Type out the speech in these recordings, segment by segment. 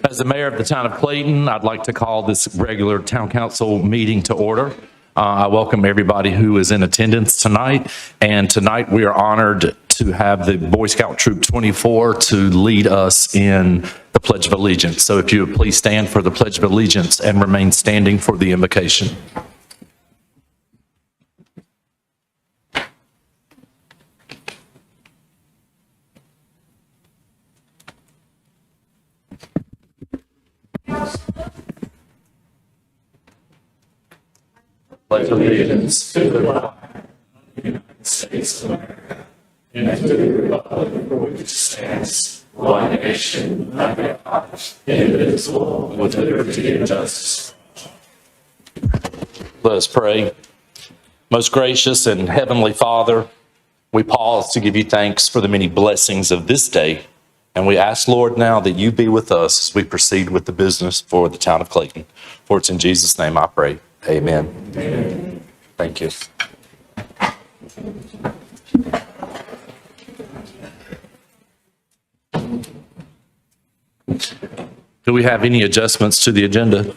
As the mayor of the town of Clayton, I'd like to call this regular town council meeting to order. I welcome everybody who is in attendance tonight. And tonight we are honored to have the Boy Scout Troop 24 to lead us in the Pledge of Allegiance. So if you would please stand for the Pledge of Allegiance and remain standing for the invocation. Pledge allegiance to the flag of the United States of America and to the republic for which it stands, one nation, under God, indivisible, with liberty and justice. Let us pray. Most gracious and heavenly Father, we pause to give you thanks for the many blessings of this day. And we ask, Lord, now that you be with us as we proceed with the business for the town of Clayton. For it's in Jesus' name I pray. Amen. Amen. Thank you. Do we have any adjustments to the agenda?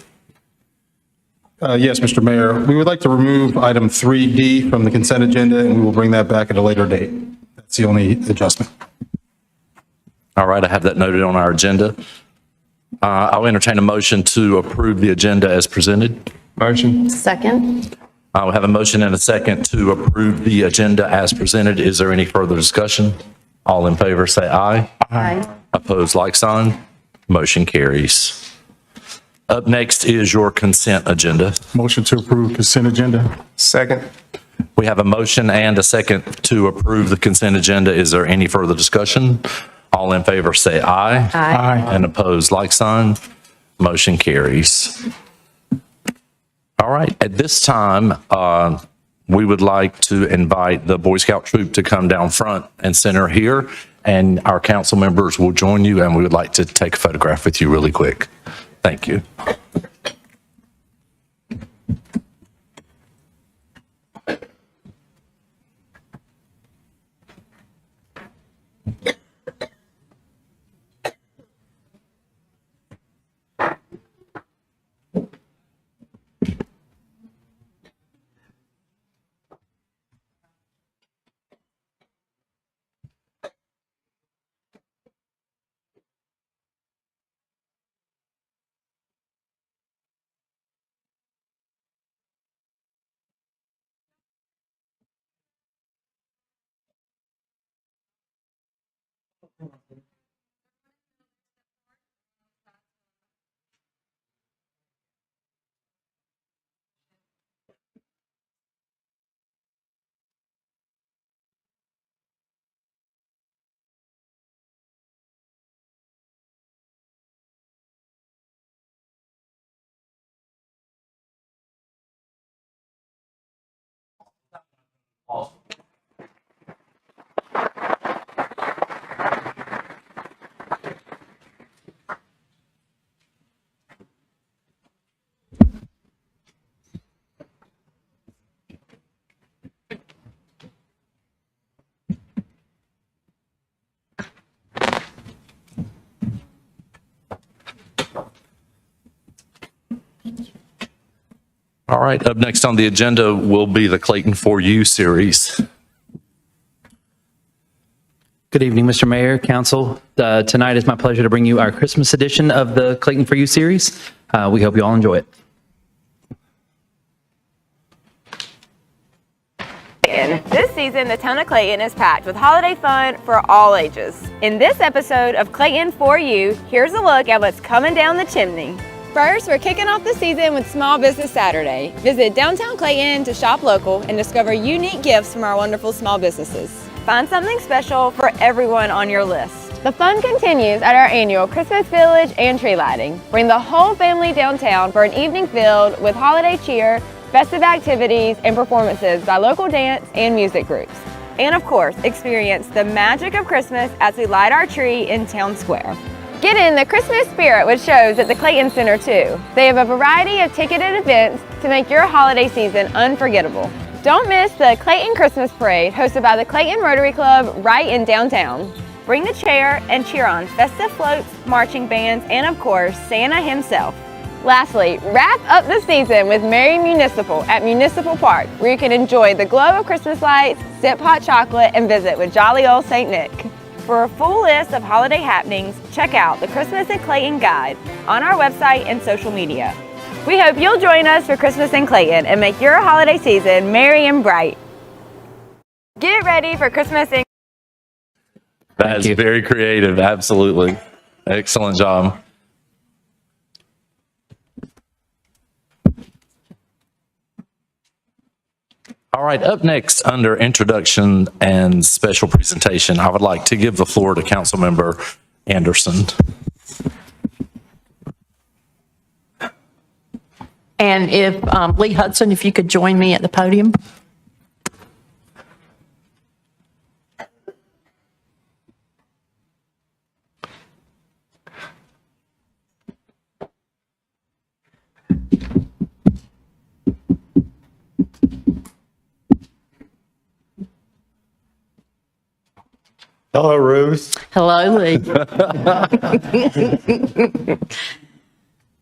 Yes, Mr. Mayor. We would like to remove item 3D from the consent agenda, and we will bring that back at a later date. That's the only adjustment. All right, I have that noted on our agenda. I'll entertain a motion to approve the agenda as presented. Motion. Second. I'll have a motion and a second to approve the agenda as presented. Is there any further discussion? All in favor say aye. Aye. Opposed, like sign. Motion carries. Up next is your consent agenda. Motion to approve consent agenda. Second. We have a motion and a second to approve the consent agenda. Is there any further discussion? All in favor say aye. Aye. And opposed, like sign. Motion carries. All right, at this time, we would like to invite the Boy Scout troop to come down front and center here, and our council members will join you, and we would like to take a photograph with you really quick. Thank you. All right, up next on the agenda will be the Clayton For You series. Good evening, Mr. Mayor, Council. Tonight is my pleasure to bring you our Christmas edition of the Clayton For You series. We hope you all enjoy it. This season, the town of Clayton is packed with holiday fun for all ages. In this episode of Clayton For You, here's a look at what's coming down the chimney. First, we're kicking off the season with Small Business Saturday. Visit downtown Clayton to shop local and discover unique gifts from our wonderful small businesses. Find something special for everyone on your list. The fun continues at our annual Christmas Village and tree lighting. Bring the whole family downtown for an evening filled with holiday cheer, festive activities, and performances by local dance and music groups. And of course, experience the magic of Christmas as we light our tree in Town Square. Get in the Christmas spirit with shows at the Clayton Center too. They have a variety of ticketed events to make your holiday season unforgettable. Don't miss the Clayton Christmas Parade hosted by the Clayton Rotary Club right in downtown. Bring the chair and cheer on festive floats, marching bands, and of course, Santa himself. Lastly, wrap up the season with Merry Municipal at Municipal Park, where you can enjoy the glow of Christmas lights, sip hot chocolate, and visit with jolly old St. Nick. For a full list of holiday happenings, check out the Christmas in Clayton Guide on our website and social media. We hope you'll join us for Christmas in Clayton and make your holiday season merry and bright. Get ready for Christmas in That is very creative. Absolutely. Excellent job. All right, up next under introduction and special presentation, I would like to give the floor to Councilmember Anderson. And if Lee Hudson, if you could join me at the podium. Hello, Ruth. Hello, Lee.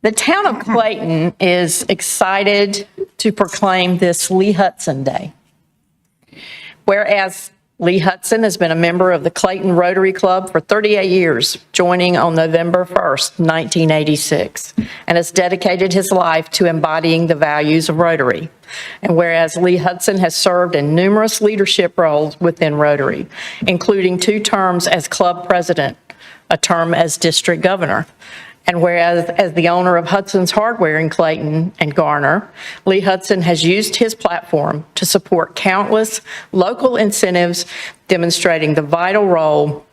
The town of Clayton is excited to proclaim this Lee Hudson Day. Whereas Lee Hudson has been a member of the Clayton Rotary Club for 38 years, joining on November 1st, 1986, and has dedicated his life to embodying the values of Rotary. And whereas Lee Hudson has served in numerous leadership roles within Rotary, including 2 terms as club president, a term as district governor. And whereas as the owner of Hudson's Hardware in Clayton and Garner, Lee Hudson has used his platform to support countless local incentives demonstrating the vital role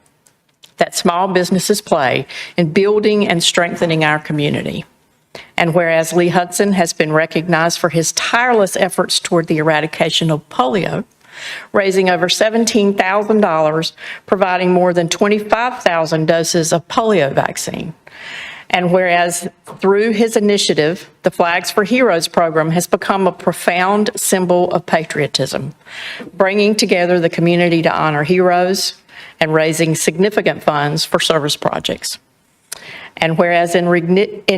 that small businesses play in building and strengthening our community. And whereas Lee Hudson has been recognized for his tireless efforts toward the eradication of polio, raising over $17,000, providing more than 25,000 doses of polio vaccine. And whereas through his initiative, the Flags for Heroes program has become a profound symbol of patriotism, bringing together the community to honor heroes and raising significant funds for service projects. And whereas in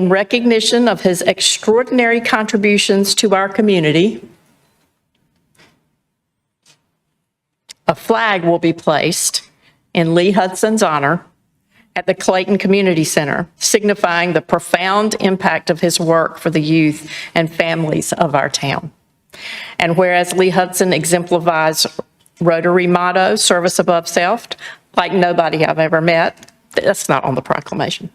recognition of his extraordinary contributions to our community, a flag will be placed in Lee Hudson's honor at the Clayton Community Center, signifying the profound impact of his work for the youth and families of our town. And whereas Lee Hudson exemplifies Rotary motto, service above self, like nobody I've ever met, that's not on the proclamation,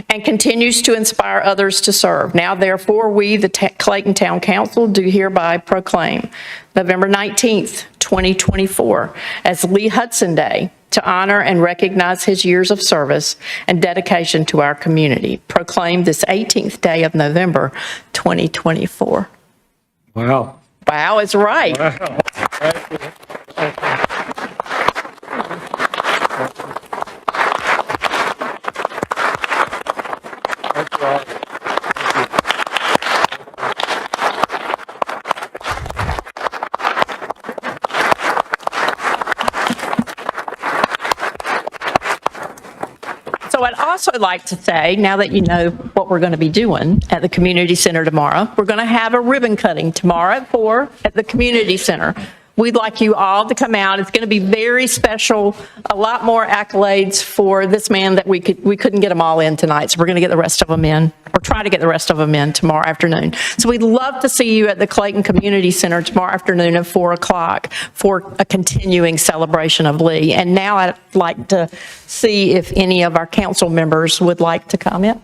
and continues to inspire others to serve. Now, therefore, we, the Clayton Town Council, do hereby proclaim November 19th, 2024, as Lee Hudson Day, to honor and recognize his years of service and dedication to our community. Proclaim this 18th day of November, 2024. Wow. Wow is right. Wow. So I'd also like to say, now that you know what we're going to be doing at the community center tomorrow, we're going to have a ribbon cutting tomorrow at 4 at the community center. We'd like you all to come out. It's going to be very special. A lot more accolades for this man that we couldn't get them all in tonight. So we're going to get the rest of them in, or try to get the rest of them in tomorrow afternoon. So we'd love to see you at the Clayton Community Center tomorrow afternoon at 4 o'clock for a continuing celebration of Lee. And now I'd like to see if any of our council members would like to comment.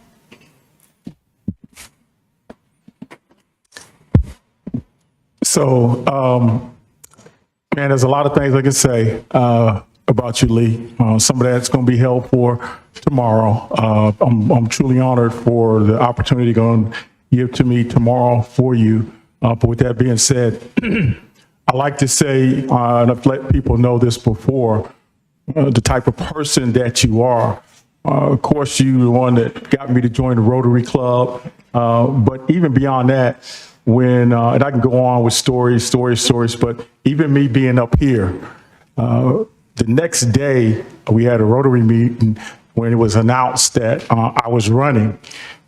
So, man, there's a lot of things I can say about you, Lee. Some of that's going to be held for tomorrow. I'm truly honored for the opportunity going to give to me tomorrow for you. But with that being said, I like to say, and I've let people know this before, the type of person that you are. Of course, you're the one that got me to join the Rotary Club. But even beyond that, when, and I can go on with stories, but even me being up here, The next day, we had a Rotary meeting when it was announced that I was running.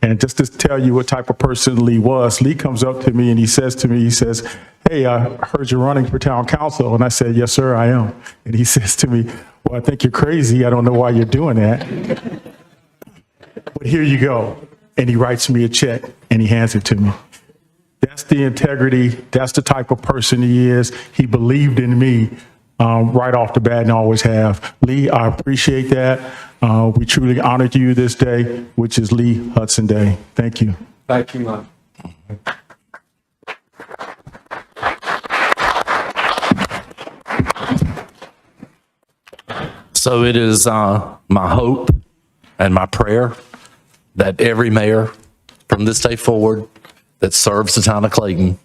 And just to tell you what type of person Lee was, Lee comes up to me and he says to me, he says, "Hey, I heard you're running for town council." And I said, "Yes, sir, I am." And he says to me, "Well, I think you're crazy. I don't know why you're doing that. But here you go." And he writes me a check and he hands it to me. That's the integrity. That's the type of person he is. He believed in me right off the bat and always have. Lee, I appreciate that. We truly honored you this day, which is Lee Hudson Day. Thank you. Thank you, Mike. So it is my hope and my prayer that every mayor from this day forward that serves the town of Clayton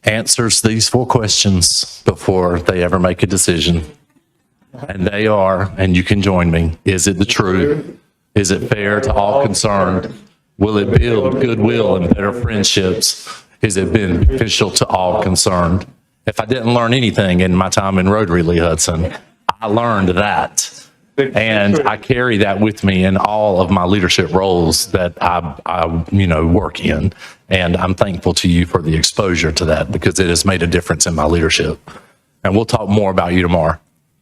answers these 4 questions before they ever make a decision. And they are, and you can join me, is it the truth? Is it fair to all concerned? Will it build goodwill and better friendships? Is it beneficial to all concerned? If I didn't learn anything in my time in Rotary, Lee Hudson, I learned that. And I carry that with me in all of my leadership roles that I work in. And I'm thankful to you for the exposure to that because it has made a difference in my leadership. And we'll talk more about you tomorrow.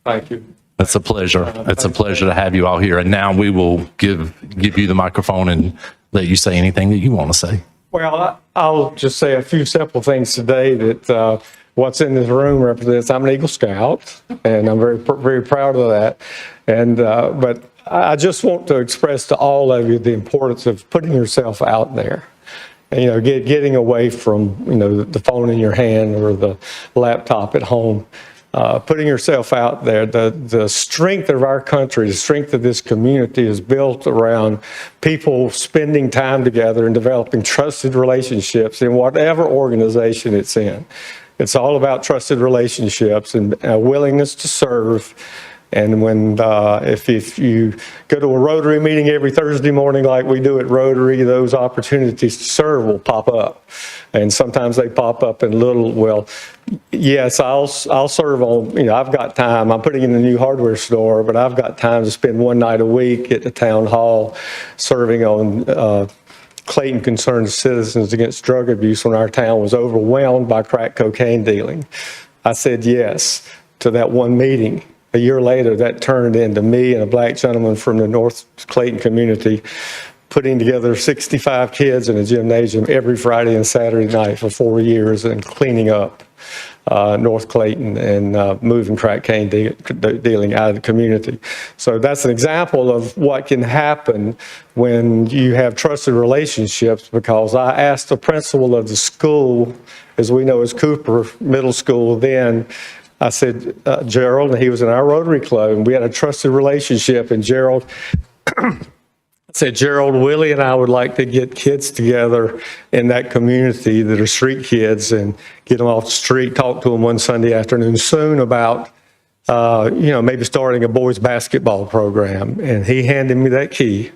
Thank you. It's a pleasure. It's a pleasure to have you all here. And now we will give you the microphone and let you say anything that you want to say. Well, I'll just say a few simple things today that what's in this room represents. I'm an Eagle Scout, and I'm very proud of that. And but I just want to express to all of you the importance of putting yourself out there. And, getting away from the phone in your hand or the laptop at home. Putting yourself out there. The strength of our country, the strength of this community is built around people spending time together and developing trusted relationships in whatever organization it's in. It's all about trusted relationships and a willingness to serve. And when if you go to a Rotary meeting every Thursday morning like we do at Rotary, those opportunities to serve will pop up. And sometimes they pop up in little, well, yes, I'll serve on, I've got time. I'm putting in a new hardware store, but I've got time to spend one night a week at the town hall serving on Clayton Concerned Citizens Against Drug Abuse when our town was overwhelmed by crack cocaine dealing. I said yes to that one meeting. A year later, that turned into me and a black gentleman from the North Clayton community putting together 65 kids in a gymnasium every Friday and Saturday night for 4 years and cleaning up North Clayton and moving crack cocaine dealing out of the community. So that's an example of what can happen when you have trusted relationships, because I asked the principal of the school, as we know as Cooper Middle School then, I said, Gerald, and he was in our Rotary Club, and we had a trusted relationship, and Gerald said, Gerald, Willie and I would like to get kids together in that community that are street kids and get them off the street, talk to them one Sunday afternoon soon about, maybe starting a boys basketball program. And he handed me that key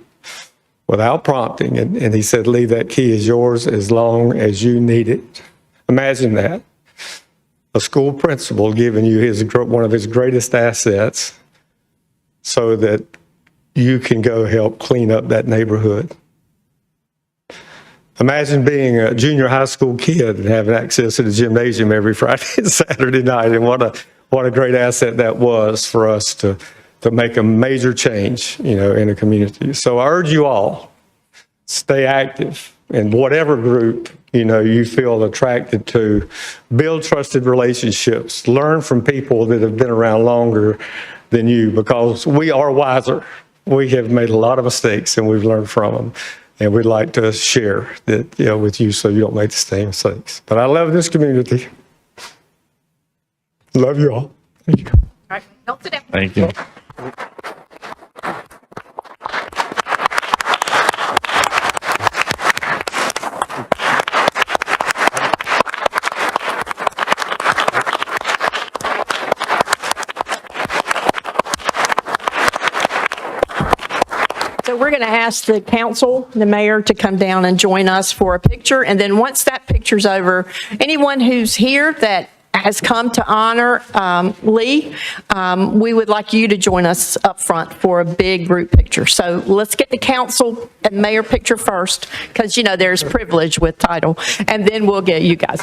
without prompting, and he said, Lee, that key is yours as long as you need it. Imagine that. A school principal giving you one of his greatest assets so that you can go help clean up that neighborhood. Imagine being a junior high school kid and having access to the gymnasium every Friday and Saturday night, and what a great asset that was for us to make a major change, in a community. So I urge you all, stay active in whatever group you feel attracted to. Build trusted relationships. Learn from people that have been around longer than you, because we are wiser. We have made a lot of mistakes and we've learned from them. And we'd like to share that, with you so you don't make the same mistakes. But I love this community. Love you all. Thank you. All right, don't sit down. Thank you. So we're going to ask the council, the mayor, to come down and join us for a picture. And then once that picture's over, anyone who's here that has come to honor Lee. We would like you to join us up front for a big group picture. So let's get the council and mayor picture first, because, you know, there's privilege with title, and then we'll get you guys.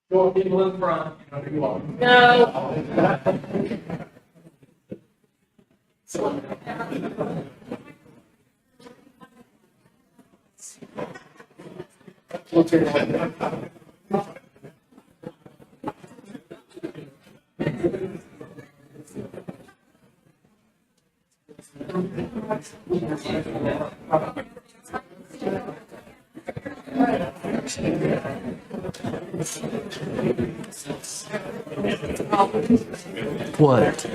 People in front, you know who you are. What?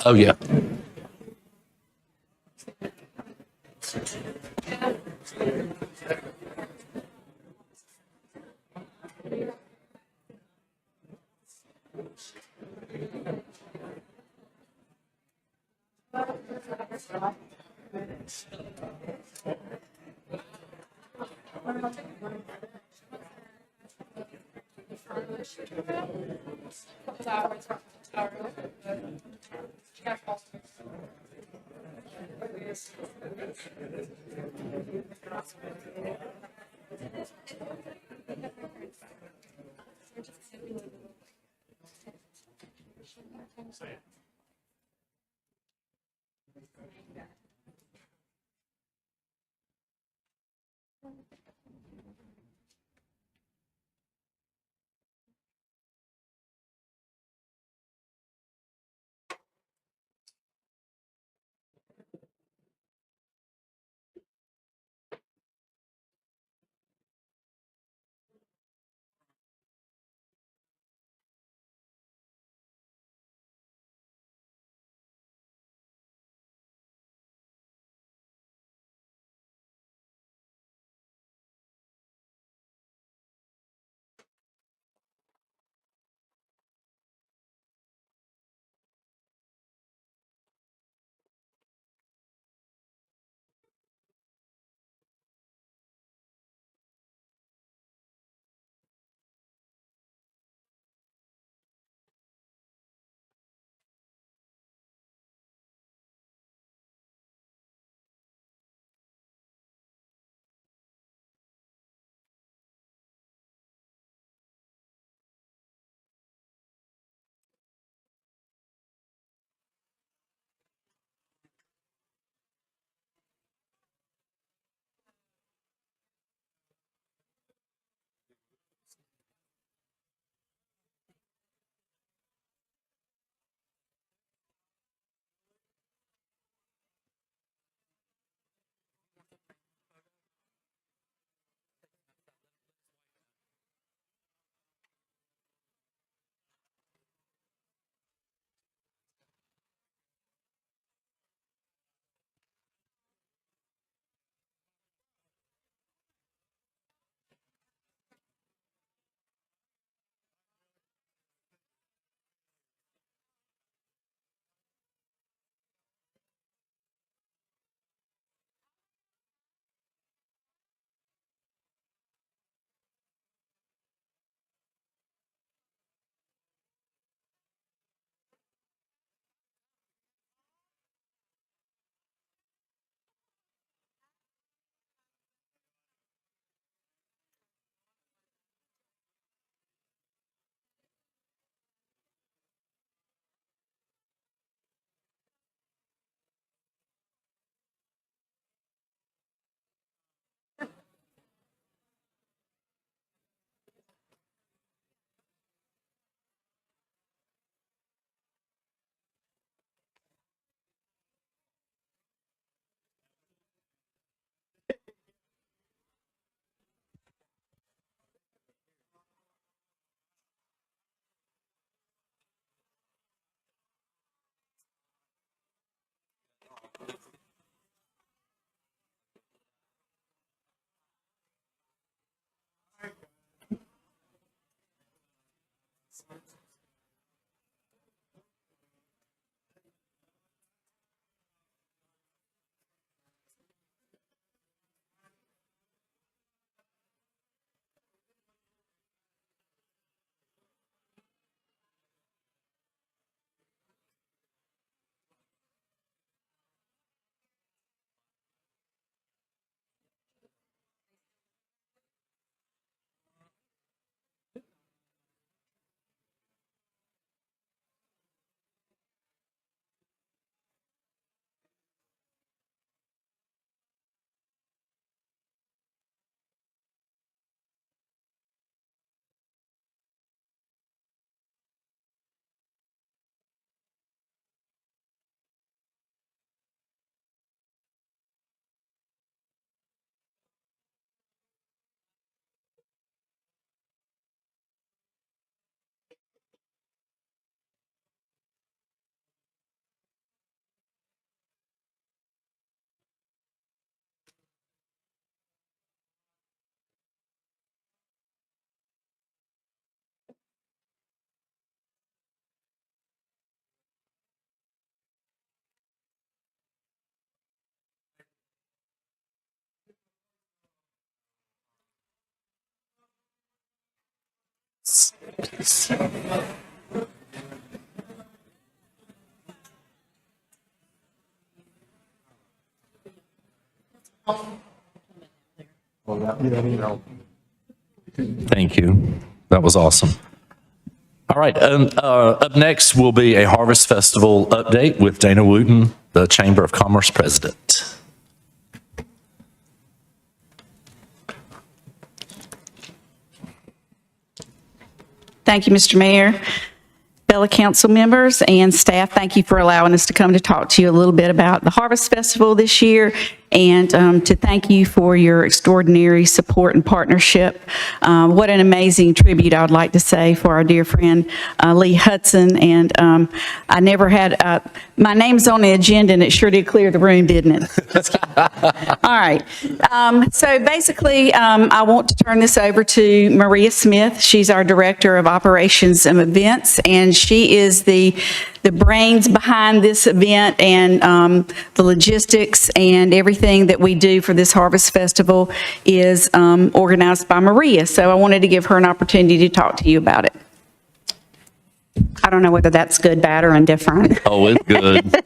Oh, yeah. Thank you. That was awesome. All right, up next will be a Harvest Festival update with Dana Wooten, the Chamber of Commerce President. Thank you, Mr. Mayor. Fellow council members and staff, thank you for allowing us to come to talk to you a little bit about the Harvest Festival this year, and to thank you for your extraordinary support and partnership. What an amazing tribute, I would like to say, for our dear friend Lee Hudson. And I never had, my name's on the agenda, and it sure did clear the room, didn't it? All right. So basically, I want to turn this over to Maria Smith. She's our Director of Operations and Events, and she is the brains behind this event, and the logistics and everything that we do for this Harvest Festival is organized by Maria. So I wanted to give her an opportunity to talk to you about it. I don't know whether that's good, bad, or indifferent. Oh, it's good.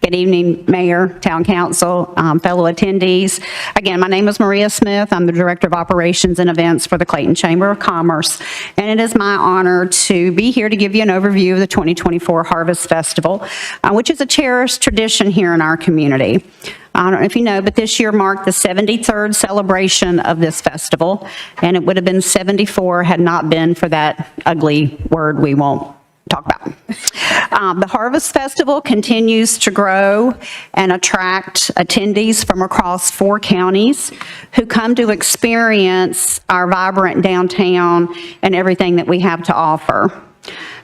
Good evening, Mayor, Town Council, fellow attendees. Again, my name is Maria Smith. I'm the Director of Operations and Events for the Clayton Chamber of Commerce, and it is my honor to be here to give you an overview of the 2024 Harvest Festival, which is a cherished tradition here in our community. I don't know if you know, but this year marked the 73rd celebration of this festival, and it would have been 74 had not been for that ugly word we won't talk about. The Harvest Festival continues to grow and attract attendees from across 4 counties who come to experience our vibrant downtown and everything that we have to offer.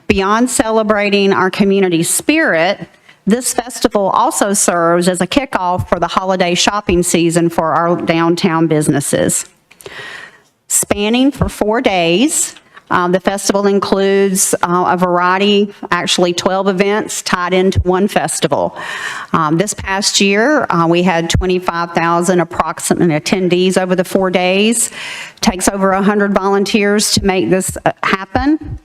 Beyond celebrating our community spirit, this festival also serves as a kickoff for the holiday shopping season for our downtown businesses. Spanning for 4 days, the festival includes a variety, actually 12 events tied into one festival. This past year, we had 25,000 approximate attendees over the 4 days. Takes over 100 volunteers to make this happen.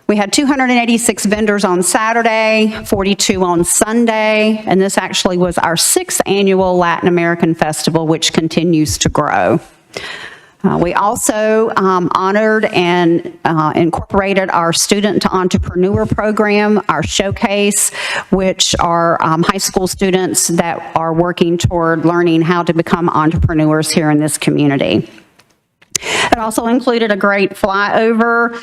We had 286 vendors on Saturday, 42 on Sunday, and this actually was our 6th annual Latin American Festival, which continues to grow. We also honored and incorporated our Student to Entrepreneur program, our showcase, which are high school students that are working toward learning how to become entrepreneurs here in this community. It also included a great flyover.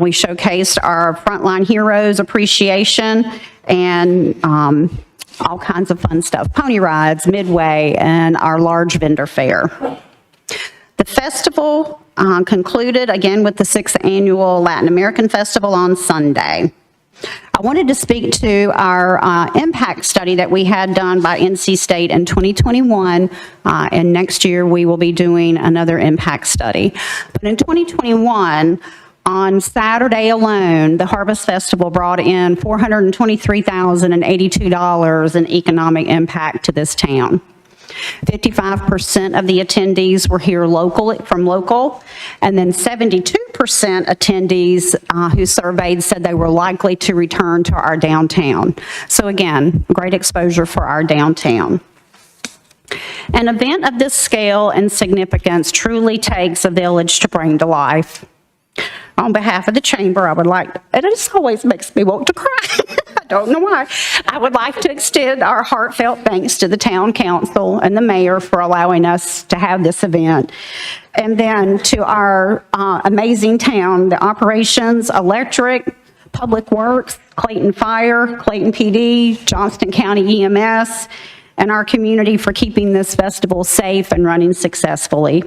We showcased our frontline heroes appreciation and all kinds of fun stuff, pony rides, midway, and our large vendor fair. The festival concluded again with the 6th annual Latin American Festival on Sunday. I wanted to speak to our impact study that we had done by NC State in 2021, and next year we will be doing another impact study. But in 2021, On Saturday alone, the Harvest Festival brought in $423,082 in economic impact to this town. 55% of the attendees were here from local, and then 72% attendees who surveyed said they were likely to return to our downtown. So again, great exposure for our downtown. An event of this scale and significance truly takes a village to bring to life. On behalf of the chamber, I would like, and it just always makes me want to cry. I don't know why. I would like to extend our heartfelt thanks to the town council and the mayor for allowing us to have this event. And then to our amazing town, the operations, electric, public works, Clayton Fire, Clayton PD, Johnston County EMS, and our community for keeping this festival safe and running successfully.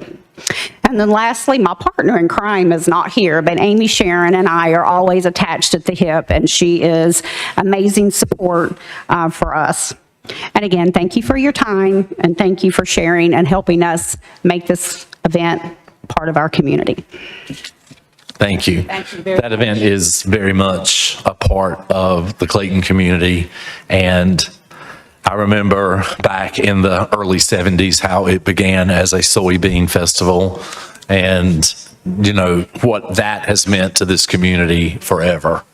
And then lastly, my partner in crime is not here, but Amy Sharon and I are always attached at the hip, and she is amazing support for us. And again, thank you for your time, and thank you for sharing and helping us make this event part of our community. Thank you. Thank you very much. That event is very much a part of the Clayton community, and I remember back in the early 70s how it began as a soybean festival, and you know what that has meant to this community forever.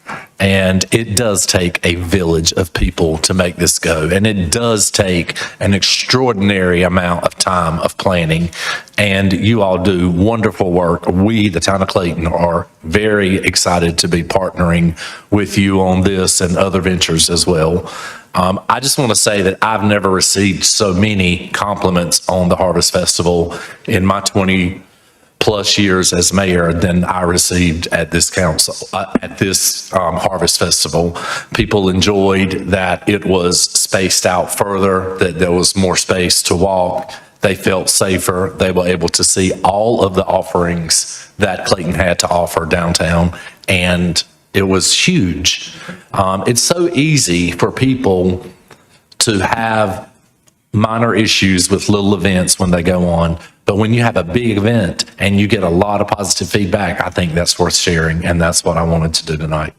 And it does take a village of people to make this go, and it does take an extraordinary amount of time of planning, and you all do wonderful work. We, the town of Clayton, are very excited to be partnering with you on this and other ventures as well. I just want to say that I've never received so many compliments on the Harvest Festival in my 20 plus years as mayor than I received at this council, at this Harvest Festival. People enjoyed that it was spaced out further, that there was more space to walk. They felt safer. They were able to see all of the offerings that Clayton had to offer downtown, and it was huge. It's so easy for people to have minor issues with little events when they go on, but when you have a big event and you get a lot of positive feedback, I think that's worth sharing, and that's what I wanted to do tonight.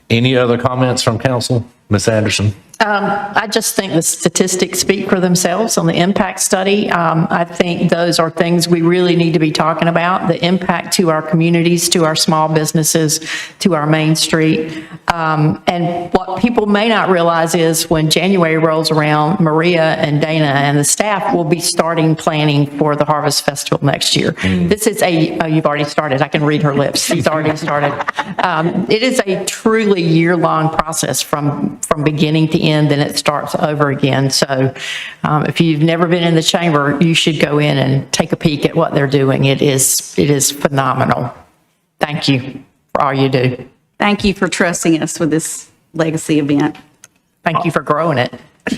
Any other comments from council? Ms. Anderson? I just think the statistics speak for themselves on the impact study. I think those are things we really need to be talking about, the impact to our communities, to our small businesses, to our Main Street. And what people may not realize is when January rolls around, Maria and Dana and the staff will be starting planning for the Harvest Festival next year. This is oh, you've already started. I can read her lips. She's already started. It is a truly year-long process from beginning to end, and it starts over again. So if you've never been in the chamber, you should go in and take a peek at what they're doing. It is phenomenal. Thank you for all you do. Thank you for trusting us with this legacy event. Thank you for growing it.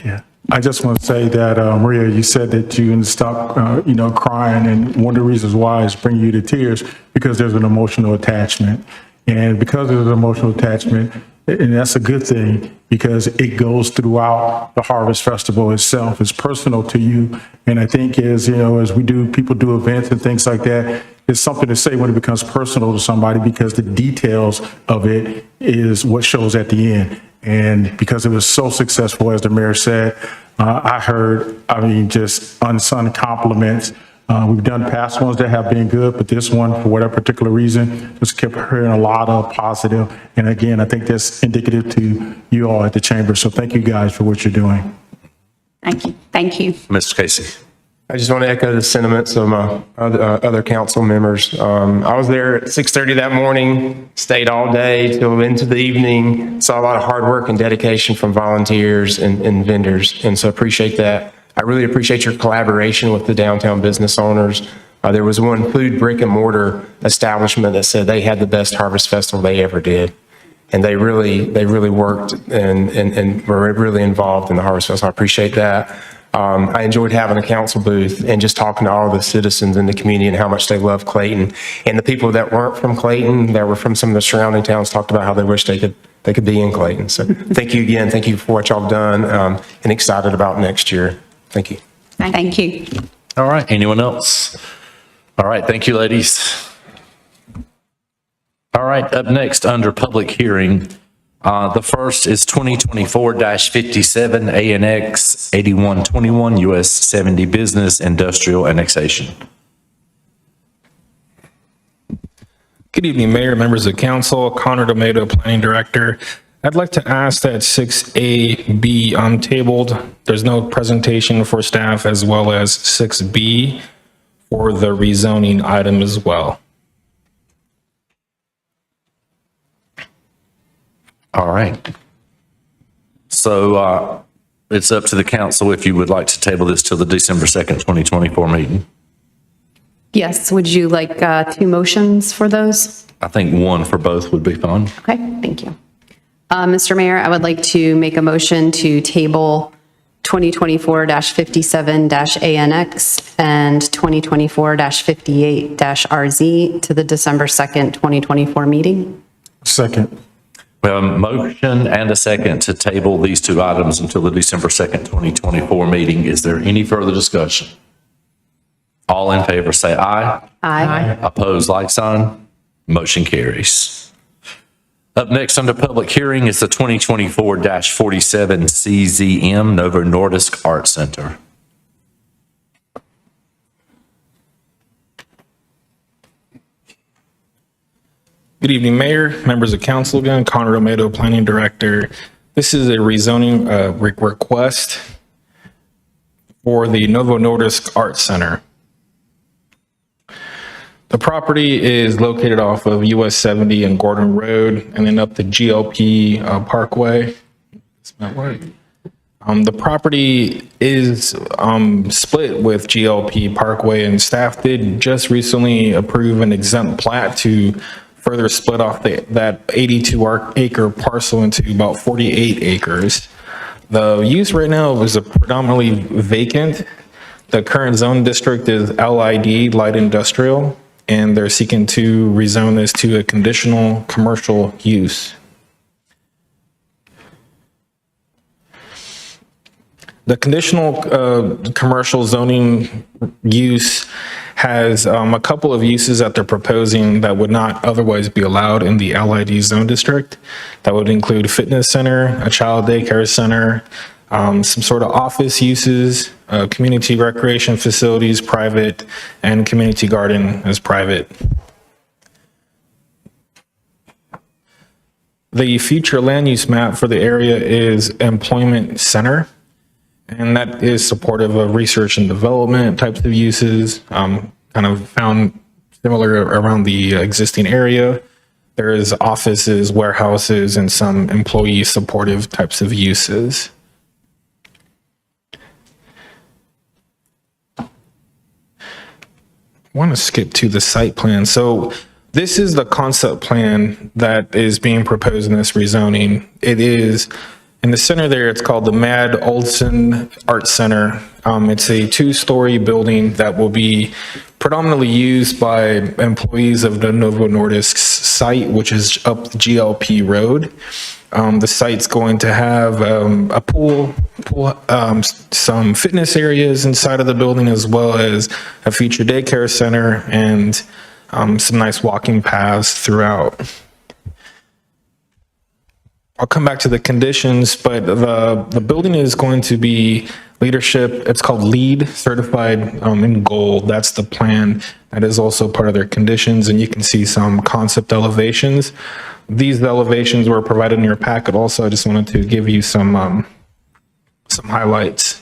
Yeah. I just want to say that, Maria, you said that you can stop, crying, and one of the reasons why is bringing you to tears because there's an emotional attachment. And because there's an emotional attachment, and that's a good thing because it goes throughout the Harvest Festival itself. It's personal to you. And I think as people do events and things like that, it's something to say when it becomes personal to somebody because the details of it is what shows at the end. And because it was so successful, as the mayor said, I heard, just unsung compliments. We've done past ones that have been good, but this one, for whatever particular reason, just kept hearing a lot of positive. And again, I think that's indicative to you all at the chamber. So thank you guys for what you're doing. Thank you. Thank you. Mr. Casey? I just want to echo the sentiments of my other council members. I was there at 6:30 that morning, stayed all day till into the evening, saw a lot of hard work and dedication from volunteers and vendors, and so appreciate that. I really appreciate your collaboration with the downtown business owners. There was one food brick and mortar establishment that said they had the best Harvest Festival they ever did. And they really worked and were really involved in the Harvest Festival. I appreciate that. I enjoyed having a council booth and just talking to all the citizens in the community and how much they love Clayton. And the people that weren't from Clayton, that were from some of the surrounding towns, talked about how they wish they could be in Clayton. So thank you again. Thank you for what y'all have done, and excited about next year. Thank you. Thank you. All right. Anyone else? All right. Thank you, ladies. All right, up next, under public hearing, the first is 2024-57 ANX 8121 US 70 Business Industrial Annexation. Good evening, Mayor, members of council, Connor Tomato, Planning Director. I'd like to ask that 6A be tabled. There's no presentation for staff, as well as 6B for the rezoning item as well. All right. So it's up to the council if you would like to table this till the December 2nd, 2024 meeting. Yes, would you like 2 motions for those? I think one for both would be fine. Okay, thank you. Mr. Mayor, I would like to make a motion to table 2024-57-ANX and 2024-58-RZ to the December 2nd, 2024 meeting. Second. We have a motion and a second to table these 2 items until the December 2nd, 2024 meeting. Is there any further discussion? All in favor say aye. Aye. Opposed, like sign. Motion carries. Up next under public hearing is the 2024-47 CZM Novo Nordisk Art Center. Good evening, Mayor, members of council again, Connor Tomato, Planning Director. This is a rezoning request for the Novo Nordisk Art Center. The property is located off of US 70 and Gordon Road and then up the GLP Parkway. Does that work? The property is split with GLP Parkway, and staff did just recently approve an exempt plat to further split off that 82-acre parcel into about 48 acres. The use right now is predominantly vacant. The current zone district is LID, light industrial, and they're seeking to rezone this to a conditional commercial use. The conditional commercial zoning use has a couple of uses that they're proposing that would not otherwise be allowed in the LID zone district. That would include a fitness center, a child daycare center, some sort of office uses, community recreation facilities, private, and community garden as private. The future land use map for the area is employment center, and that is supportive of research and development types of uses, kind of found similar around the existing area. There is offices, warehouses, and some employee supportive types of uses. I want to skip to the site plan. So this is the concept plan that is being proposed in this rezoning. It is in the center there, it's called the Mad Olson Art Center. It's a 2-story building that will be predominantly used by employees of the Novo Nordisk's site, which is up the GLP Road. The site's going to have a pool, some fitness areas inside of the building, as well as a future daycare center and some nice walking paths throughout. I'll come back to the conditions, but the building is going to be leadership. It's called LEED, certified in gold. That's the plan. That is also part of their conditions, and you can see some concept elevations. These elevations were provided in your packet also. I just wanted to give you some highlights.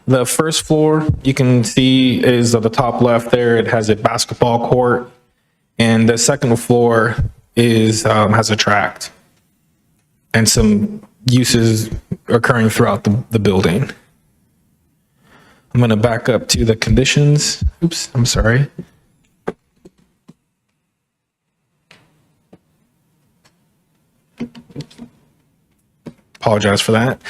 The first floor you can see is at the top left there. It has a basketball court, and the second floor is has a tract and some uses occurring throughout the building. I'm going to back up to the conditions. Oops, I'm sorry. Apologize for that.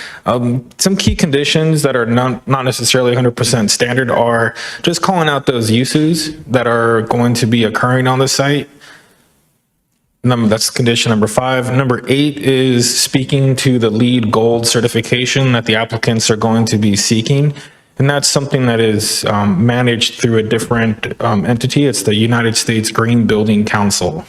Some key conditions that are not necessarily 100% standard are just calling out those uses that are going to be occurring on the site. That's condition number 5. Number 8 is speaking to the LEED Gold certification that the applicants are going to be seeking. And that's something that is managed through a different entity. It's the United States Green Building Council.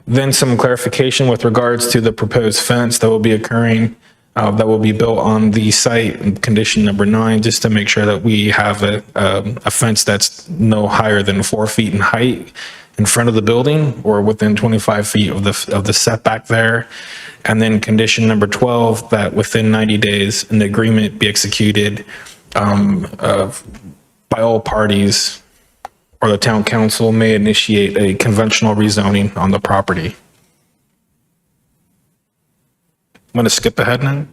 Then some clarification with regards to the proposed fence that will be occurring, that will be built on the site, condition number 9, just to make sure that we have a fence that's no higher than 4 feet in height in front of the building or within 25 feet of the setback there. And then condition number 12, that within 90 days, an agreement be executed by all parties, or the town council may initiate a conventional rezoning on the property. I'm going to skip ahead now.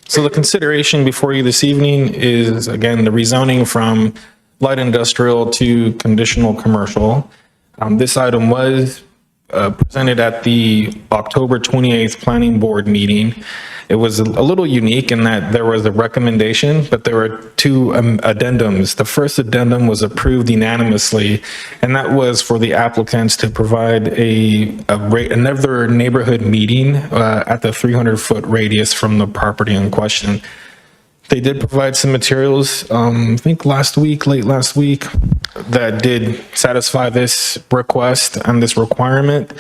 So the consideration before you this evening is, again, the rezoning from light industrial to conditional commercial. This item was presented at the October 28th Planning Board meeting. It was a little unique in that there was a recommendation, but there were 2 addendums. The first addendum was approved unanimously, and that was for the applicants to provide another neighborhood meeting at the 300-foot radius from the property in question. They did provide some materials, I think late last week, that did satisfy this request and this requirement.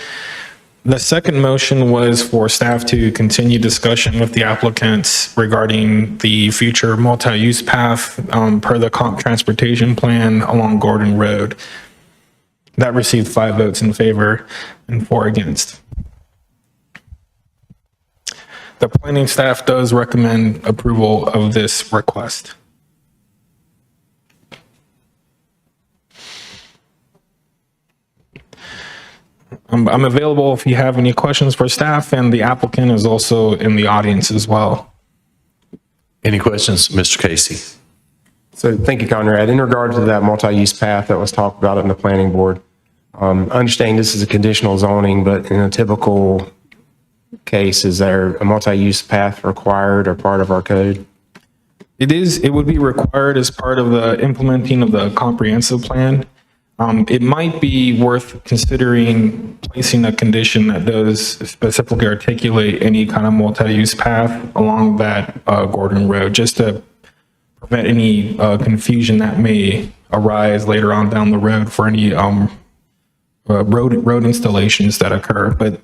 The second motion was for staff to continue discussion with the applicants regarding the future multi-use path per the comp transportation plan along Gordon Road. That received 5 votes in favor and 4 against. The planning staff does recommend approval of this request. I'm available if you have any questions for staff, and the applicant is also in the audience as well. Any questions, Mr. Casey? So thank you, Conrad. In regard to that multi-use path that was talked about in the planning board, understanding this is a conditional zoning, but in a typical case, is there a multi-use path required or part of our code? It would be required as part of the implementing of the comprehensive plan. It might be worth considering placing a condition that does specifically articulate any kind of multi-use path along that Gordon Road, just to prevent any confusion that may arise later on down the road for any road installations that occur. But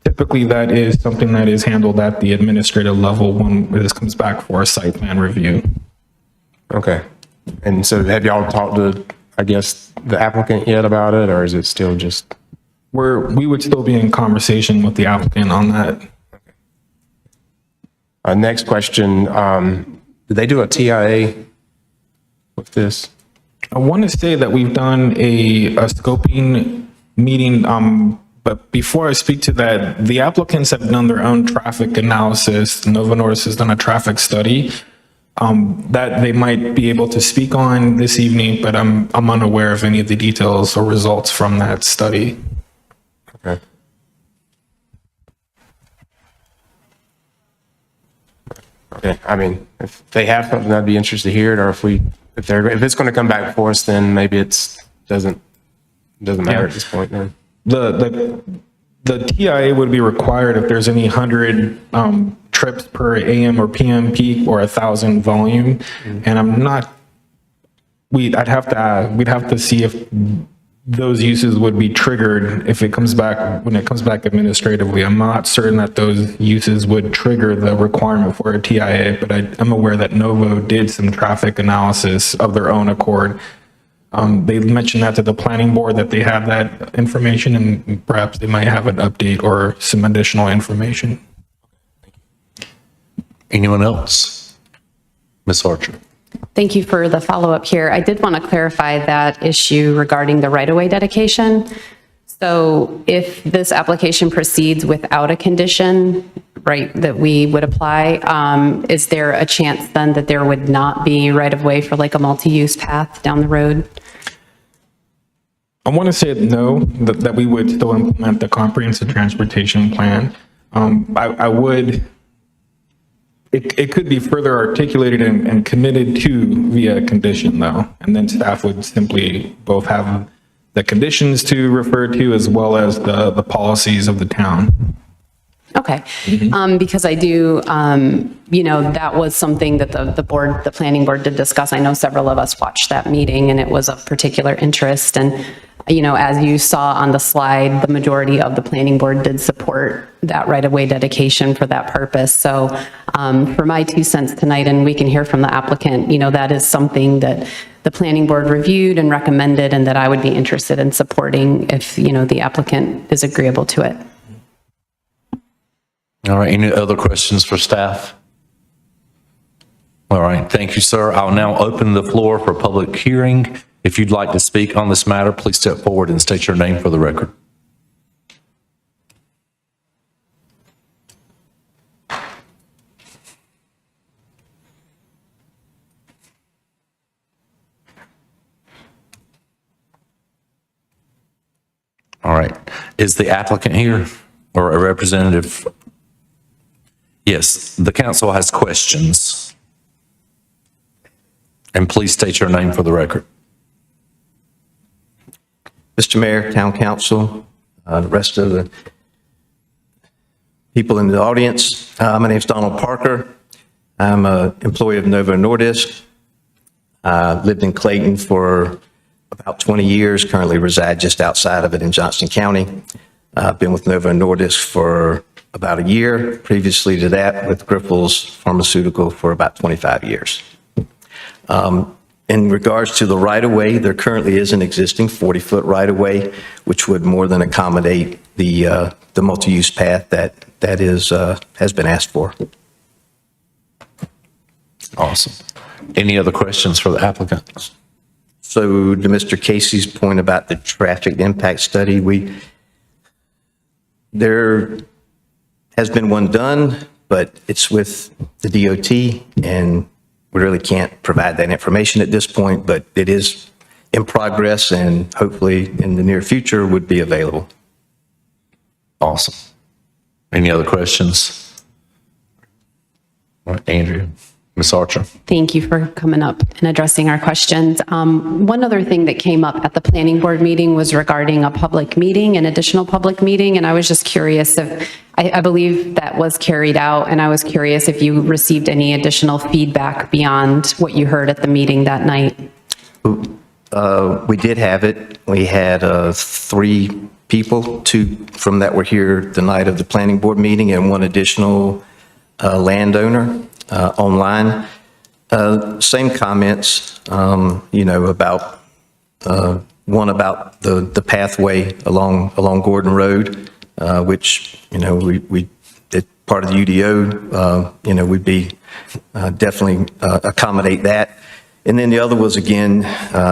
typically that is something that is handled at the administrative level when this comes back for a site plan review. Okay. And so have y'all talked to, I guess, the applicant yet about it, or is it still just? We would still be in conversation with the applicant on that. Next question, did they do a TIA with this? I want to say that we've done a scoping meeting, but before I speak to that, the applicants have done their own traffic analysis. Nova Norris has done a traffic study that they might be able to speak on this evening, but I'm unaware of any of the details or results from that study. Okay. Okay, I mean, if they have something, I'd be interested to hear it, or if it's going to come back for us, then maybe doesn't matter at this point then. The TIA would be required if there's any 100 trips per AM or PM peak or 1,000 volume. And we'd have to see if those uses would be triggered if it comes back, when it comes back administratively. I'm not certain that those uses would trigger the requirement for a TIA, but I'm aware that Novo did some traffic analysis of their own accord. They mentioned that to the planning board, that they have that information, and perhaps they might have an update or some additional information. Anyone else? Ms. Archer? Thank you for the follow-up here. I did want to clarify that issue regarding the right-of-way dedication. So if this application proceeds without a condition, right, that we would apply, is there a chance then that there would not be right-of-way for like a multi-use path down the road? I want to say no, that we would still implement the comprehensive transportation plan. I would, it could be further articulated and committed to via condition though, and then staff would simply both have the conditions to refer to as well as the policies of the town. Okay, because I do, that was something that the planning board did discuss. I know several of us watched that meeting and it was of particular interest. And, as you saw on the slide, the majority of the planning board did support that right-of-way dedication for that purpose. So for my 2 cents tonight, and we can hear from the applicant, that is something that the planning board reviewed and recommended and that I would be interested in supporting if, the applicant is agreeable to it. All right, any other questions for staff? All right, thank you, sir. I'll now open the floor for public hearing. If you'd like to speak on this matter, please step forward and state your name for the record. All right, is the applicant here or a representative? Yes, the council has questions. And please state your name for the record. Mr. Mayor, Town Council, the rest of the people in the audience. My name is Donald Parker. I'm an employee of Novo Nordisk. Lived in Clayton for about 20 years, currently reside just outside of it in Johnston County. I've been with Novo Nordisk for about a year. Previously to that, with Grifols Pharmaceutical for about 25 years. In regards to the right-of-way, there currently is an existing 40-foot right-of-way, which would more than accommodate the multi-use path that has been asked for. Awesome. Any other questions for the applicant? So to Mr. Casey's point about the traffic impact study, there has been one done, but it's with the DOT, and we really can't provide that information at this point, but it is in progress and hopefully in the near future would be available. Awesome. Any other questions? All right, Andrea, Ms. Archer. Thank you for coming up and addressing our questions. One other thing that came up at the planning board meeting was regarding a public meeting, an additional public meeting, and I was just curious if, I believe that was carried out, and I was curious if you received any additional feedback beyond what you heard at the meeting that night. We did have it. We had 3 people, 2 from that were here the night of the planning board meeting, and 1 additional landowner online. Same comments, about one about the pathway along Gordon Road, which we part of the UDO, we'd be definitely accommodate that. And then the other was again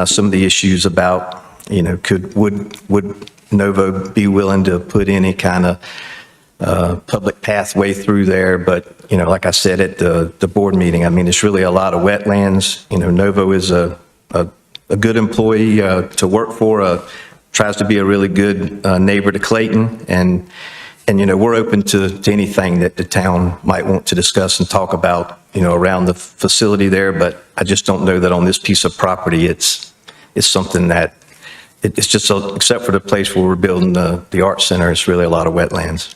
some of the issues about would Novo be willing to put any kind of public pathway through there? But like I said at the board meeting, I mean it's really a lot of wetlands. Novo is a good employee to work for, tries to be a really good neighbor to Clayton, and we're open to anything that the town might want to discuss and talk about around the facility there. But I just don't know that on this piece of property it's something that it's just except for the place where we're building the art center, it's really a lot of wetlands.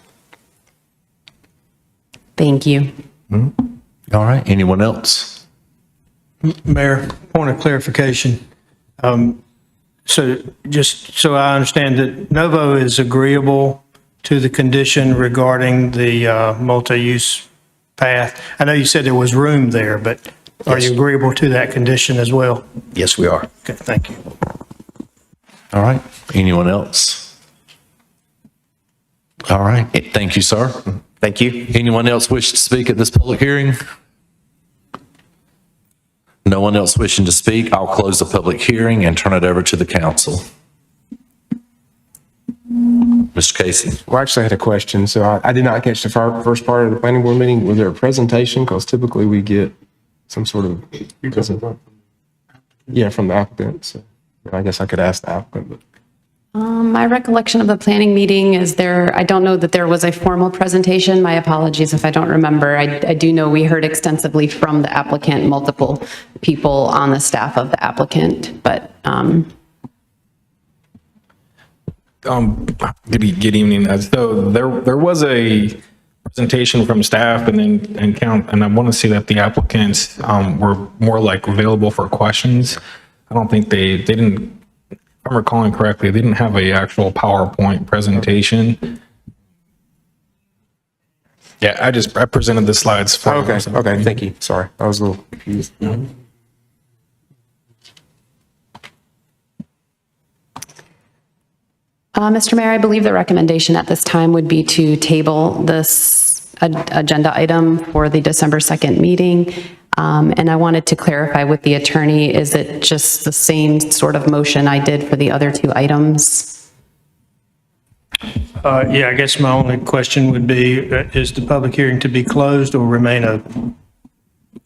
Thank you. Mm-hmm. All right, anyone else? Mayor, point of clarification. So just so I understand that Novo is agreeable to the condition regarding the multi-use path. I know you said there was room there, but are you agreeable to that condition as well? Yes, we are. Okay, thank you. All right, anyone else? All right, thank you, sir. Thank you. Anyone else wish to speak at this public hearing? No one else wishing to speak, I'll close the public hearing and turn it over to the council. Mr. Casey. Well, I actually had a question. So I did not catch the first part of the planning board meeting. Was there a presentation? Because typically we get some sort of, from the applicant. So I guess I could ask the applicant. But. My recollection of the planning meeting is I don't know that there was a formal presentation. My apologies if I don't remember. I do know we heard extensively from the applicant, multiple people on the staff of the applicant, but Good evening. So there was a presentation from staff and I want to say that the applicants were more like available for questions. I don't think they didn't, if I'm recalling correctly, they didn't have a actual PowerPoint presentation. Yeah, I presented the slides for them. Okay, thank you. Sorry, I was a little confused. Mr. Mayor, I believe the recommendation at this time would be to table this agenda item for the December 2nd meeting. And I wanted to clarify with the attorney, is it just the same sort of motion I did for the other two items? Yeah, I guess my only question would be, is the public hearing to be closed or remain open?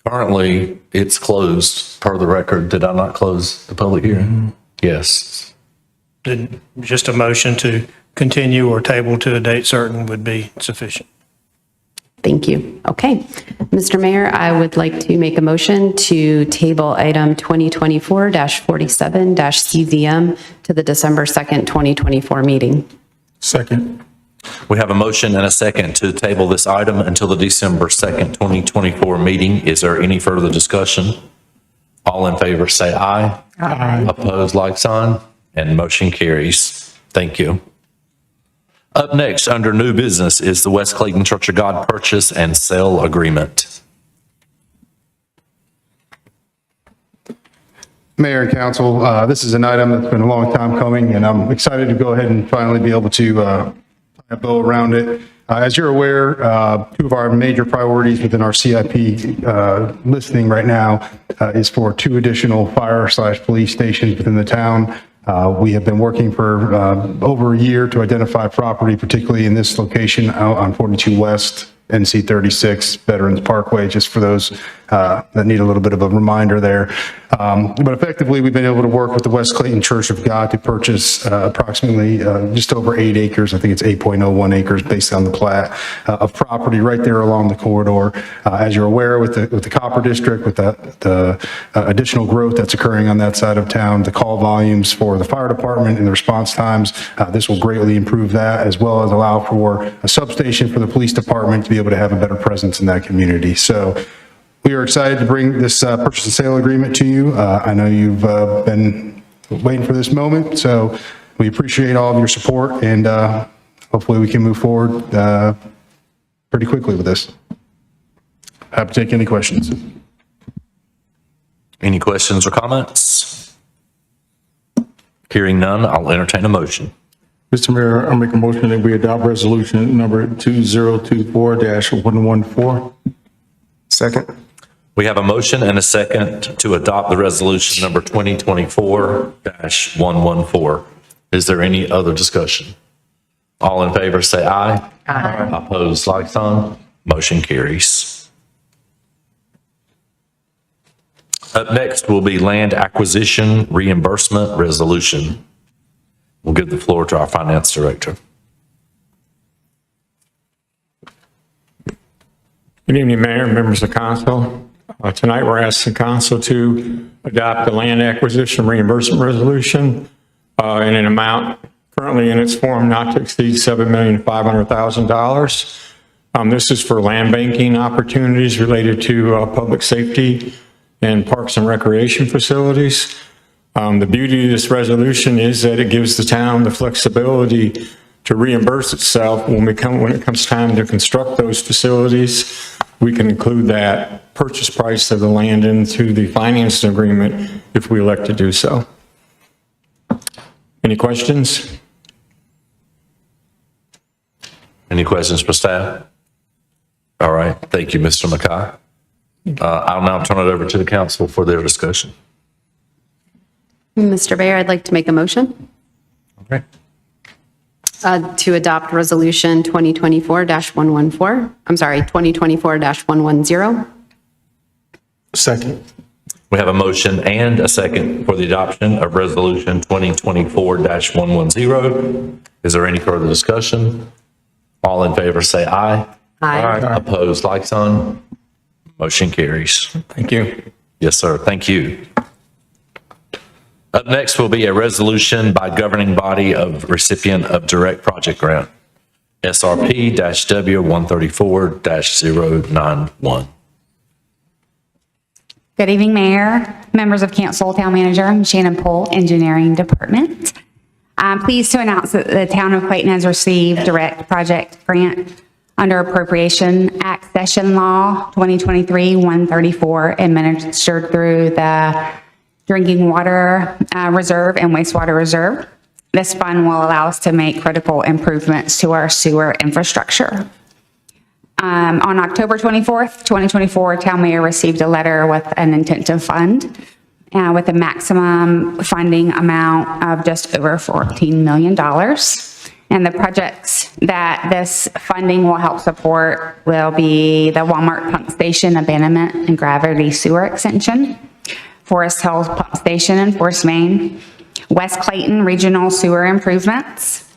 Currently, it's closed per the record. Did I not close the public hearing? Yes. Then just a motion to continue or table to a date certain would be sufficient. Thank you. Okay. Mr. Mayor, I would like to make a motion to table item 2024-47-CZM to the December 2nd, 2024 meeting. Second. We have a motion and a second to table this item until the December 2nd, 2024 meeting. Is there any further discussion? All in favor say aye. Aye. Opposed, like sign, and motion carries. Thank you. Up next, under new business, is the West Clayton Church of God purchase and sale agreement. Mayor and council, this is an item that's been a long time coming, and I'm excited to go ahead and finally be able to tie a bow around it. As you're aware, two of our major priorities within our CIP listing right now is for 2 additional fire/police stations within the town. We have been working for over a year to identify property, particularly in this location out on 42 West, NC 36, Veterans Parkway, just for those that need a little bit of a reminder there. But effectively, we've been able to work with the West Clayton Church of God to purchase approximately just over 8 acres. I think it's 8.01 acres based on the plat of property right there along the corridor. As you're aware, with the Copper District, with the additional growth that's occurring on that side of town, the call volumes for the fire department and the response times, this will greatly improve that, as well as allow for a substation for the police department to be able to have a better presence in that community. So we are excited to bring this purchase and sale agreement to you. I know you've been waiting for this moment, so we appreciate all of your support, and hopefully we can move forward pretty quickly with this. Happy to take any questions. Any questions or comments? Hearing none, I'll entertain a motion. Mr. Mayor, I'll make a motion that we adopt resolution number 2024-114. Second. We have a motion and a second to adopt the resolution number 2024-114. Is there any other discussion? All in favor say aye. Aye. Opposed, like sign. Motion carries. Up next will be land acquisition reimbursement resolution. We'll give the floor to our finance director. Good evening, Mayor, members of council. Tonight, we're asking council to adopt the land acquisition reimbursement resolution in an amount currently in its form not to exceed $7,500,000. This is for land banking opportunities related to public safety and parks and recreation facilities. The beauty of this resolution is that it gives the town the flexibility to reimburse itself when it comes time to construct those facilities. We can include that purchase price of the land into the financing agreement if we elect to do so. Any questions? Any questions for staff? All right, thank you, Mr. McKay. I'll now turn it over to the council for their discussion. Mr. Mayor, I'd like to make a motion. Okay. To adopt resolution 2024-114, I'm sorry, 2024-110. Second. We have a motion and a second for the adoption of resolution 2024-110. Is there any further discussion? All in favor say aye. Aye. Opposed, like sign. Motion carries. Thank you. Yes, sir. Thank you. Up next will be a resolution by governing body of recipient of direct project grant, SRP-W134-091. Good evening, Mayor, members of Council, Town Manager. I'm Shannon Poole, Engineering Department. I'm pleased to announce that the Town of Clayton has received direct project grant under Appropriation Accession Law 2023-134, administered through the Drinking Water Reserve and Wastewater Reserve. This fund will allow us to make critical improvements to our sewer infrastructure. On October 24th, 2024, Town Mayor received a letter with an intent to fund with a maximum funding amount of just over $14 million. And the projects that this funding will help support will be the Walmart Pump Station Abandonment and Gravity Sewer Extension, Forest Hill Pump Station in Forest, Maine, West Clayton Regional Sewer Improvements,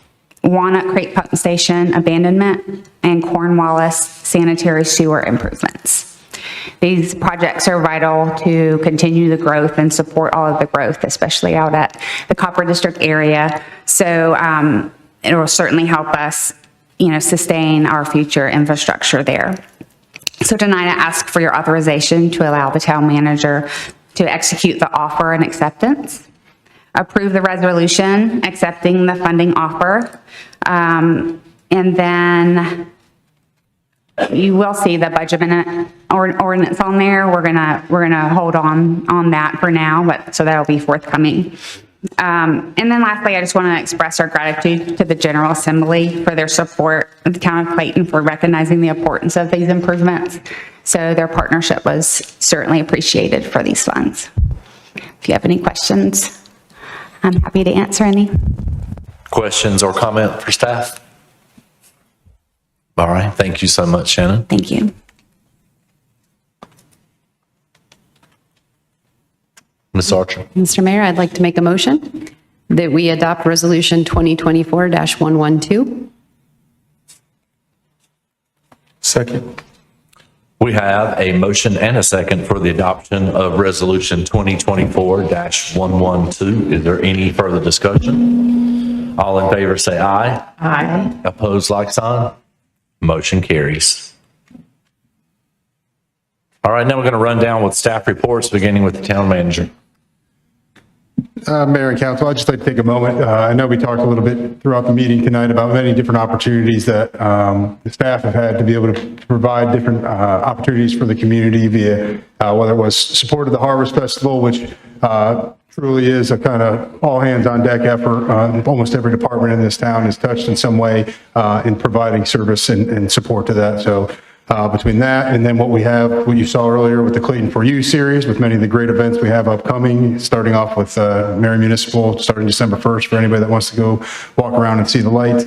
Walnut Creek Pump Station Abandonment, and Cornwallis Sanitary Sewer Improvements. These projects are vital to continue the growth and support all of the growth, especially out at the Copper District area. So it will certainly help us, sustain our future infrastructure there. So tonight I ask for your authorization to allow the town manager to execute the offer and acceptance, approve the resolution accepting the funding offer, and then you will see the budget amendment ordinance on there. We're gonna hold on that for now, but so that'll be forthcoming. And then lastly, I just want to express our gratitude to the General Assembly for their support of the Town of Clayton for recognizing the importance of these improvements. So their partnership was certainly appreciated for these funds. If you have any questions, I'm happy to answer any. Questions or comment for staff? All right, thank you so much, Shannon. Thank you. Ms. Archer. Mr. Mayor, I'd like to make a motion that we adopt Resolution 2024-112. Second. We have a motion and a second for the adoption of Resolution 2024-112. Is there any further discussion? All in favor say aye. Aye. Opposed, like sign. Motion carries. All right, now we're going to run down with staff reports, beginning with the town manager. Mayor and Council, I'd just like to take a moment. I know we talked a little bit throughout the meeting tonight about many different opportunities that the staff have had to be able to provide different opportunities for the community via whether it was support of the Harvest Festival, which truly is a kind of all hands on deck effort. Almost every department in this town is touched in some way in providing service and support to that. So between that and then what you saw earlier with the Clayton For You series, with many of the great events we have upcoming, starting off with Mary Municipal, starting December 1st for anybody that wants to go walk around and see the lights.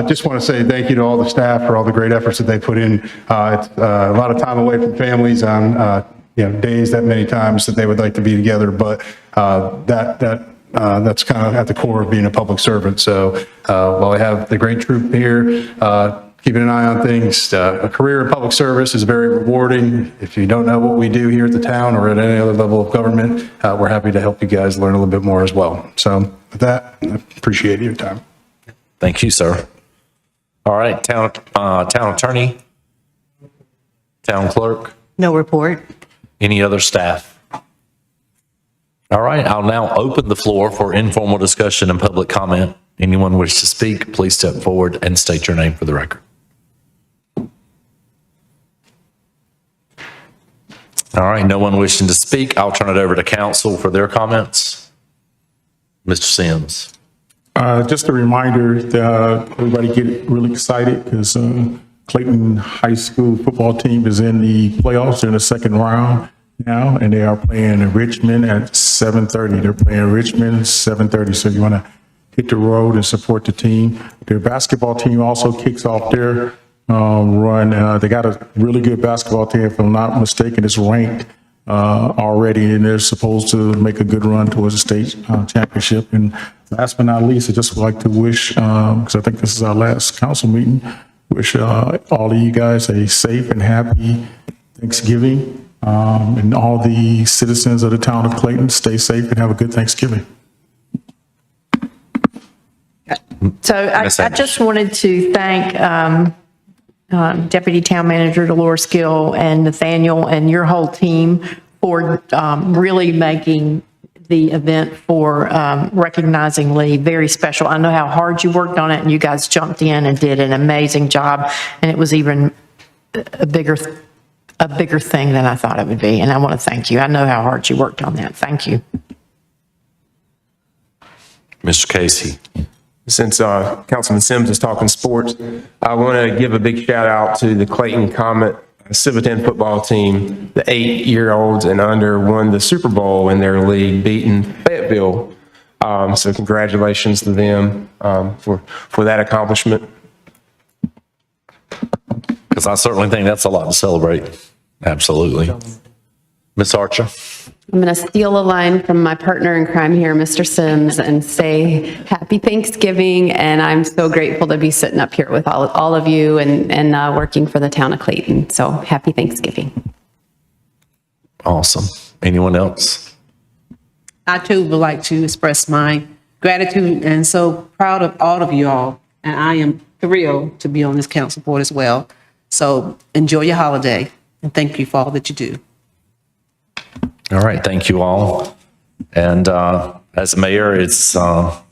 Just want to say thank you to all the staff for all the great efforts that they put in. It's a lot of time away from families on days that many times that they would like to be together, but that's kind of at the core of being a public servant. So while I have the great troop here, keeping an eye on things. A career in public service is very rewarding. If you don't know what we do here at the town or at any other level of government, we're happy to help you guys learn a little bit more as well. So with that, I appreciate your time. Thank you, sir. All right, town attorney, town clerk. No report. Any other staff? All right, I'll now open the floor for informal discussion and public comment. Anyone wish to speak, please step forward and state your name for the record. All right, no one wishing to speak. I'll turn it over to council for their comments. Mr. Sims. Just a reminder that everybody get really excited because Clayton High School football team is in the playoffs. They're in the second round now, and they are playing in Richmond at 7:30. They're playing Richmond 7:30, so you want to hit the road and support the team. Their basketball team also kicks off their run. They got a really good basketball team, if I'm not mistaken. It's ranked already, and they're supposed to make a good run towards the state championship. And last but not least, I just would like to wish, because I think this is our last council meeting, wish all of you guys a safe and happy Thanksgiving. And all the citizens of the town of Clayton, stay safe and have a good Thanksgiving. So I Ms. Amos. just wanted to thank Deputy Town Manager Dolores Gill and Nathaniel and your whole team for really making the event for recognizing Lee very special. I know how hard you worked on it, and you guys jumped in and did an amazing job, and it was even a bigger thing than I thought it would be, and I want to thank you. I know how hard you worked on that. Thank you. Mr. Casey. Since Councilman Sims is talking sports, I want to give a big shout out to the Clayton Comet Civitan football team. The 8-year-olds and under won the Super Bowl in their league, beating Fayetteville. So congratulations to them for that accomplishment. Because I certainly think that's a lot to celebrate. Absolutely. Ms. Archer. I'm going to steal a line from my partner in crime here, Mr. Sims, and say happy Thanksgiving. And I'm so grateful to be sitting up here with all of you and working for the town of Clayton. So happy Thanksgiving. Awesome. Anyone else? I too would like to express my gratitude and so proud of all of you all. And I am thrilled to be on this council board as well. So enjoy your holiday and thank you for all that you do. All right, thank you all. And as mayor, it's, a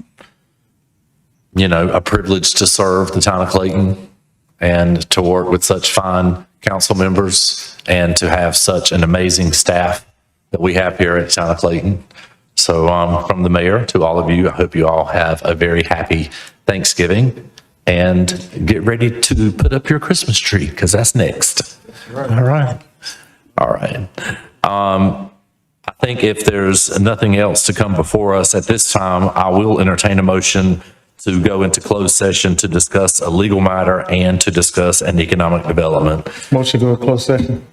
privilege to serve the town of Clayton and to work with such fine council members and to have such an amazing staff that we have here at the town of Clayton. So from the mayor to all of you, I hope you all have a very happy Thanksgiving and get ready to put up your Christmas tree because that's next. All right. All right. I think if there's nothing else to come before us at this time, I will entertain a motion to go into closed session to discuss a legal matter and to discuss an economic development. Motion to go to closed session.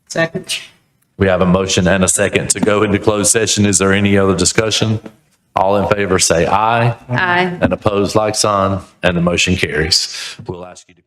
Second. We have a motion and a second to go into closed session. Is there any other discussion? All in favor say aye. Aye. And opposed like sign, and the motion carries. We'll ask you to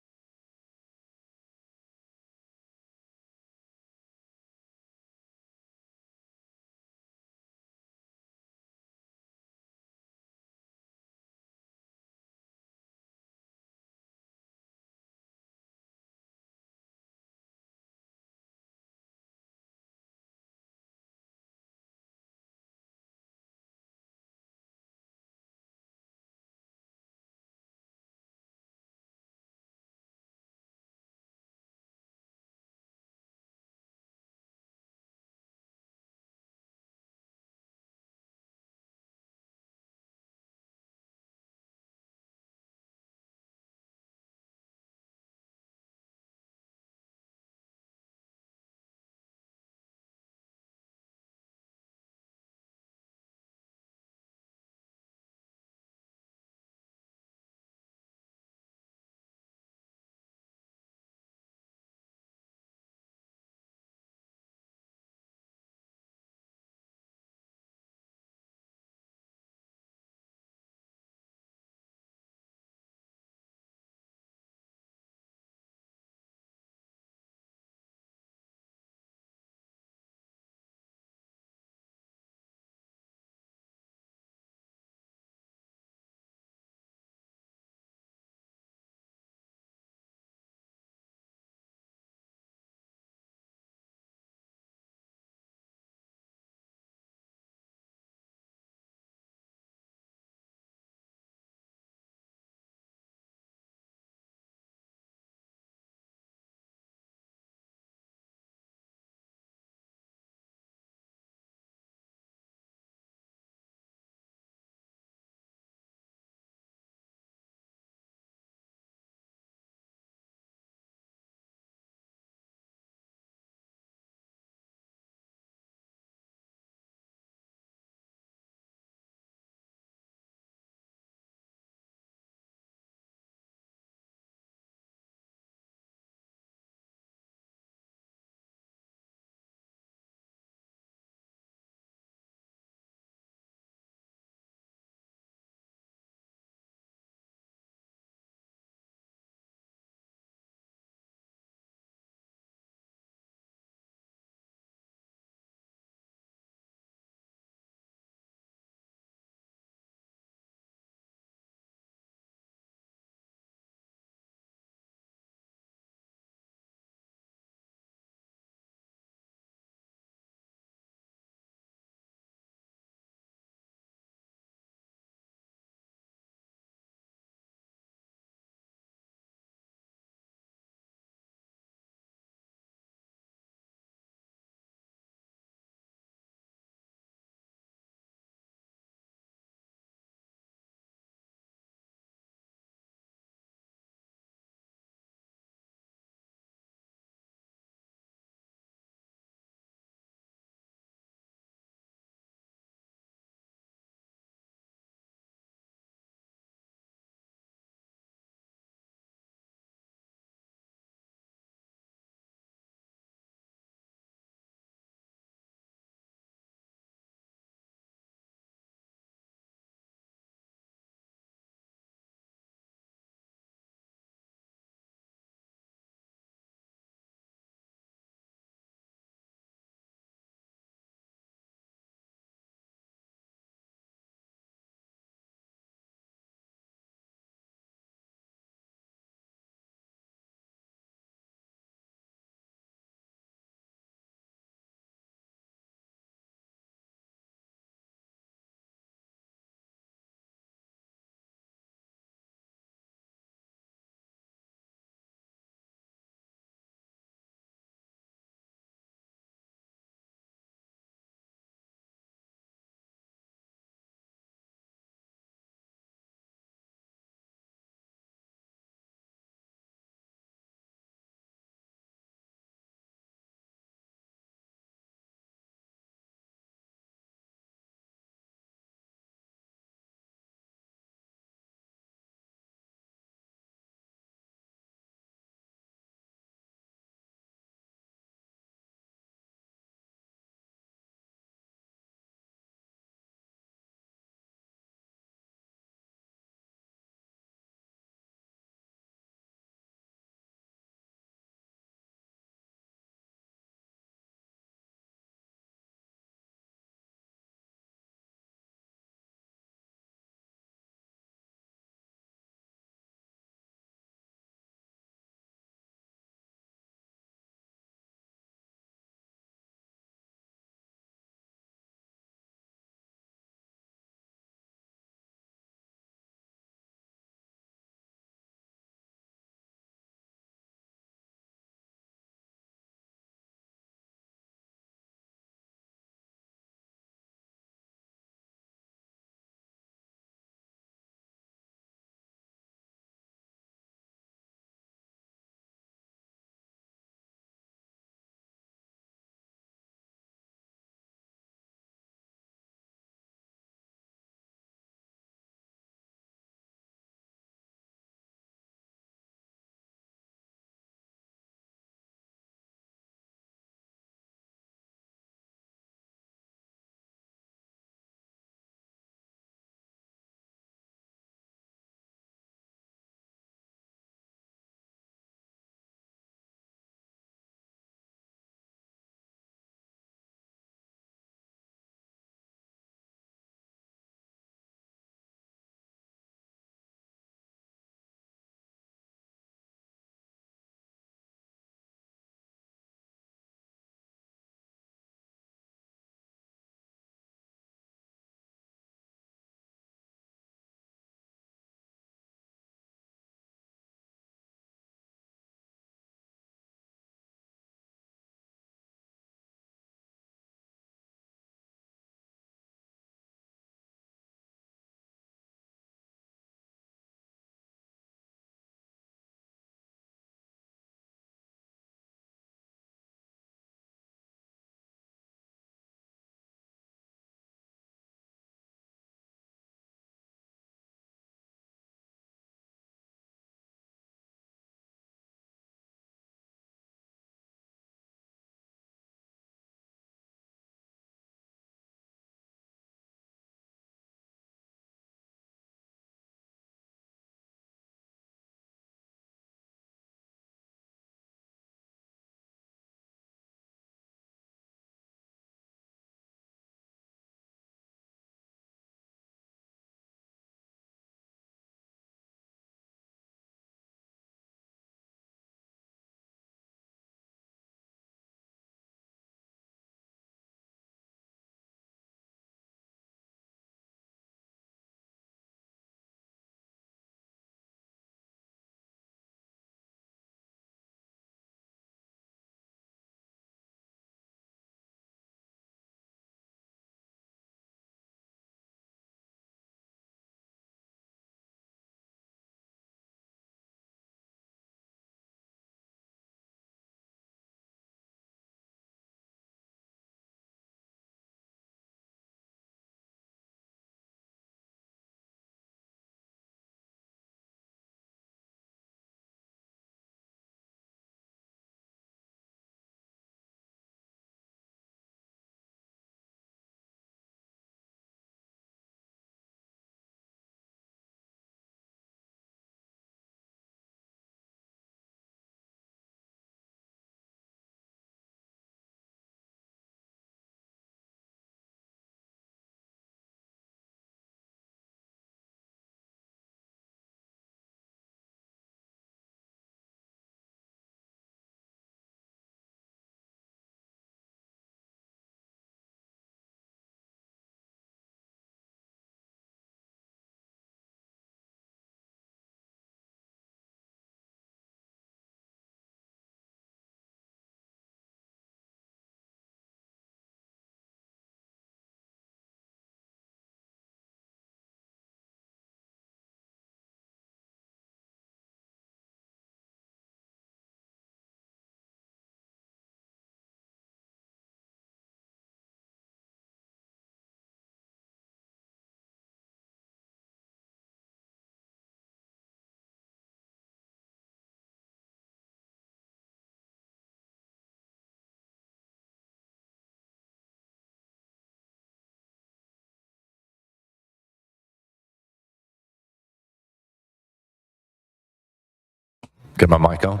Get my mic on.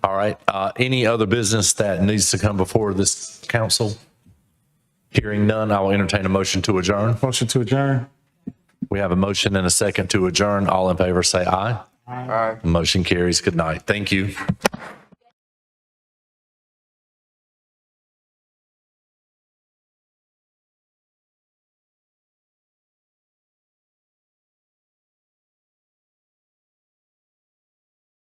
All right. Any other business that needs to come before this council? Hearing none, I will entertain a motion to adjourn. Motion to adjourn. We have a motion and a second to adjourn. All in favor, say aye. Aye. Motion carries. Good night. Thank you.